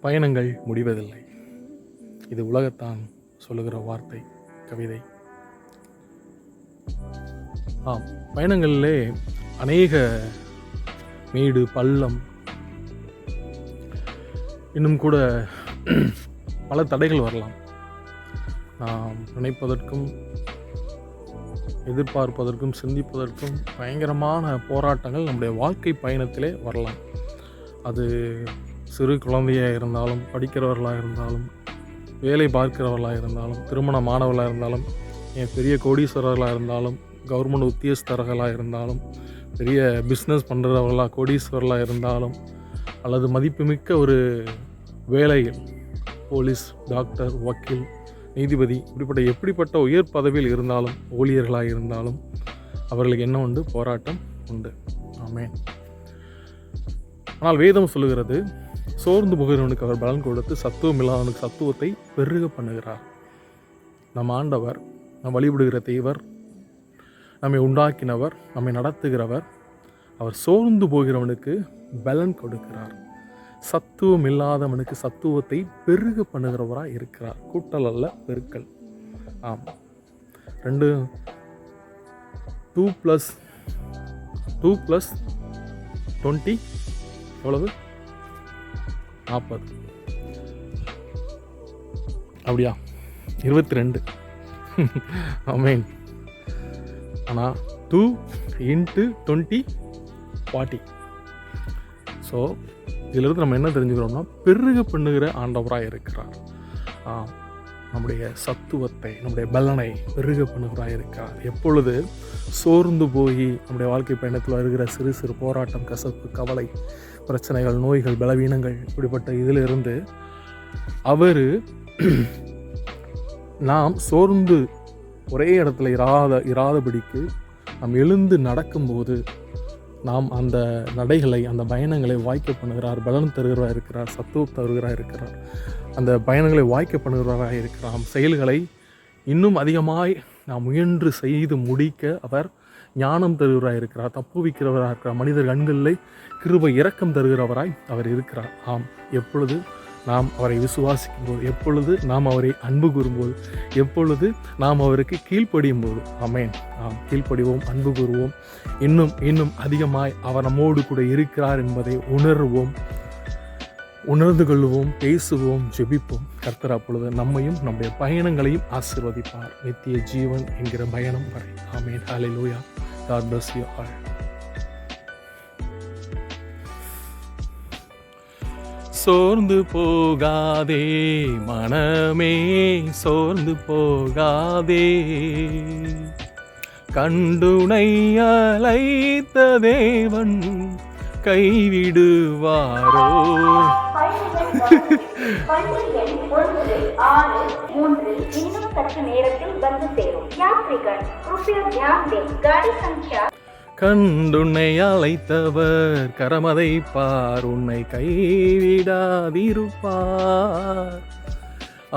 பயணங்கள் முடிவதில்லை. இது உலகத்தான் சொல்லுகிற வார்த்தை, கவிதை. ஆம், பயணங்களிலே அநேக மேடு பள்ளம், இன்னும் கூட பல தடைகள் வரலாம். நாம் நினைப்பதற்கும் எதிர்பார்ப்பதற்கும் சிந்திப்பதற்கும் பயங்கரமான போராட்டங்கள் நம்முடைய வாழ்க்கை பயணத்திலே வரலாம். அது சிறு குழந்தையாக இருந்தாலும், படிக்கிறவர்களாக இருந்தாலும், வேலை பார்க்கிறவர்களாக இருந்தாலும், திருமணமானவர்களாக இருந்தாலும், பெரிய கோடீஸ்வரர்களாக இருந்தாலும், கவர்மெண்ட் உத்தியோகஸ்தர்களாக இருந்தாலும், பெரிய பிஸ்னஸ் பண்ணுறவர்களாக கோடீஸ்வரர்களாக இருந்தாலும், அல்லது மதிப்புமிக்க ஒரு வேலையில் போலீஸ், டாக்டர், வக்கீல், நீதிபதி, எப்படிப்பட்ட உயர் பதவியில் இருந்தாலும், ஊழியர்களாக இருந்தாலும் அவர்களுக்கு என்ன உண்டு? போராட்டம் உண்டு. ஆமென். ஆனால் வேதம் சொல்லுகிறது, சோர்ந்து போகிறவனுக்கு அவர் பலன் கொடுத்து சத்துவம் இல்லாதவனுக்கு சத்துவத்தை பெருக பண்ணுகிறார். நம் ஆண்டவர், நம் வழிபடுகிற தேவர், நம்மை உண்டாக்கினவர், நம்மை நடத்துகிறவர், அவர் சோர்ந்து போகிறவனுக்கு பலன் கொடுக்கிறார். சத்துவம் இல்லாதவனுக்கு சத்துவத்தை பெருக பண்ணுகிறவராக இருக்கிறார். கூட்டல் அல்ல, பெருக்கல். ஆம், 2 + 20 எவ்வளவு? 40. அப்படியா? 22. ஆமென். ஆனால் 2 × 20 40. ஸோ இதிலிருந்து நம்ம என்ன தெரிஞ்சுக்கிறோம்னா, பெருக பண்ணுகிற ஆண்டவராக இருக்கிறார். நம்முடைய சத்துவத்தை, நம்முடைய பலனை பெருக பண்ணுகிறவராக இருக்கிறார். எப்பொழுது சோர்ந்து போய் நம்முடைய வாழ்க்கை பயணத்தில் வருகிற சிறு சிறு போராட்டம், கசப்பு, கவலை, பிரச்சனைகள், நோய்கள், பலவீனங்கள், இப்படிப்பட்ட இதிலிருந்து அவர் நாம் சோர்ந்து ஒரே இடத்துல இராதபடிக்கு நாம் எழுந்து நடக்கும்போது நாம் அந்த நடைகளை, அந்த பயணங்களை வாய்க்க பண்ணுகிறார். பலன் தருகிறவராக இருக்கிறார். சத்துவம் தருகிறவராக இருக்கிறார். அந்த பயணங்களை வாய்க்க பண்ணுகிறவராக இருக்கிறார். செயல்களை இன்னும் அதிகமாய் நாம் முயன்று செய்து முடிக்க அவர் ஞானம் தருகிறவராக இருக்கிறார். தப்புவிக்கிறவராக இருக்கிறார். மனிதர் கண்களில் கிருபை இரக்கம் தருகிறவராய் அவர் இருக்கிறார். ஆம், எப்பொழுது நாம் அவரை விசுவாசிக்கும் போது, எப்பொழுது நாம் அவரை அன்பு கூறும்போது, எப்பொழுது நாம் அவருக்கு கீழ்ப்படியும் போது, ஆமென், நாம் கீழ்ப்படிவோம், அன்பு கூறுவோம், இன்னும் அதிகமாய் அவர் நம்மோடு கூட இருக்கிறார் என்பதை உணர்ந்து கொள்வோம், பேசுவோம், ஜெபிப்போம். கர்த்தர் அப்பொழுது நம்மையும் நம்முடைய பயணங்களையும் ஆசீர்வதிப்பார், நித்திய ஜீவன் என்கிற பயணம் வரை. ஆமென். ஹல்லேலூயா. God bless you all. சோர்ந்து போகாதே மனமே, சோர்ந்து போகாதே, கண்டுனை அழைத்த தேவன் கைவிடுவாரோ? கண்டுன்னை அழைத்தவர் கரமதை பார், உன்னை கைவிடாதிருப்பார்.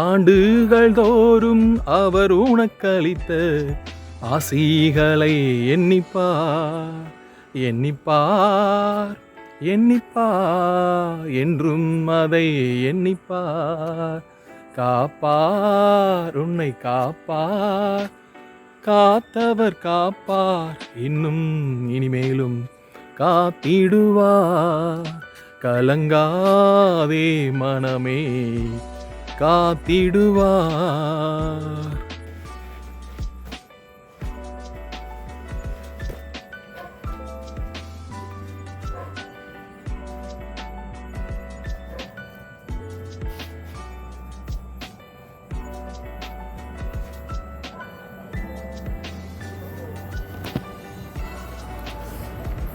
ஆண்டுகள் தோறும் அவர் உனக்களித்த ஆசிகளை எண்ணிப்பார், எண்ணிப்பார், எண்ணிப்பார், என்றும் அதை எண்ணிப்பார். காப்பார், உன்னை காப்பார், காத்தவர் காப்பார், இன்னும் இனிமேலும் காத்திடுவார். கலங்காதே மனமே, காத்திடுவார்.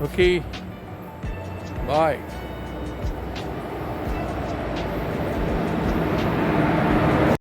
Okay, bye.